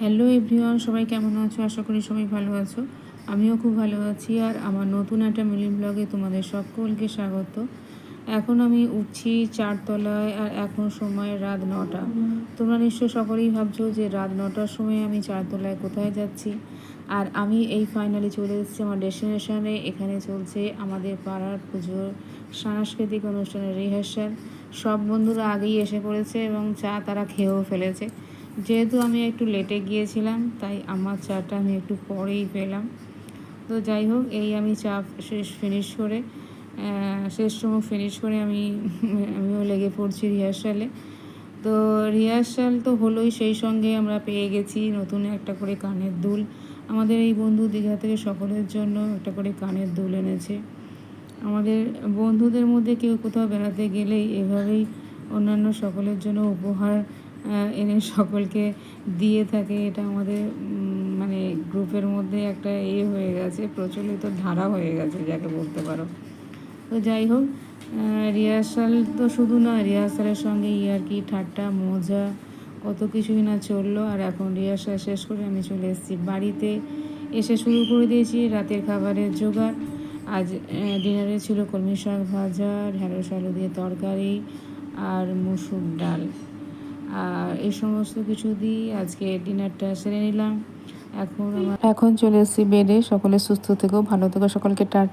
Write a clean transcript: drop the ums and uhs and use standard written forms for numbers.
Hello everyone, সবাই কেমন আছো? আশা করি সবাই ভালো আছো। আমিও খুব ভালো আছি। আর আমার নতুন একটা মিলি ব্লগে তোমাদের সকলকে স্বাগত। এখন আমি উঠছি 4 তলায়, আর এখন সময় রাত 9টা। তোমরা নিশ্চয় সকলেই ভাবছো যে রাত 9টার সময় আমি 4 তলায় কোথায় যাচ্ছি। আর আমি এই ফাইনালি চলে এসেছি আমার ডেস্টিনেশনে। এখানে চলছে আমাদের পাড়ার পুজোর সাংস্কৃতিক অনুষ্ঠানের রিহার্সাল। সব বন্ধুরা আগেই এসে পড়েছে এবং চা তারা খেয়েও ফেলেছে। যেহেতু আমি একটু লেটে গিয়েছিলাম, তাই আমার চাটা আমি একটু পরেই পেলাম। তো যাই হোক, এই আমি চা শেষটুকু ফিনিশ করে আমিও লেগে পড়ছি রিহার্সালে। তো রিহার্সাল তো হলোই, সেই সঙ্গে আমরা পেয়ে গেছি নতুন একটা করে কানের দুল। আমাদের এই বন্ধু দীঘা থেকে সকলের জন্য একটা করে কানের দুল এনেছে। আমাদের বন্ধুদের মধ্যে কেউ কোথাও বেড়াতে গেলেই এভাবেই অন্যান্য সকলের জন্য উপহার এনে সকলকে দিয়ে থাকে। এটা আমাদের মানে গ্রুপের মধ্যে একটা হয়ে গেছে, প্রচলিত ধারা হয়ে গেছে যাকে বলতে পারো। তো যাই হোক, রিহার্সাল তো শুধু না, রিহার্সালের সঙ্গে ইয়ার্কি ঠাট্টা মজা কত কিছুই না চললো। আর এখন রিহার্সাল শেষ করে আমি চলে এসেছি বাড়িতে। এসে শুরু করে দিয়েছি রাতের খাবারের জোগাড়। আজ ডিনারে ছিল কলমি শাক ভাজা, ঢ্যাঁড়স আলু দিয়ে তরকারি আর মুসুর ডাল। আর এই সমস্ত কিছু দিয়ে আজকে ডিনারটা সেরে নিলাম। এখন চলে এসেছি বেডে। সকলে সুস্থ থেকো, ভালো থেকো, সকলকে টাটা।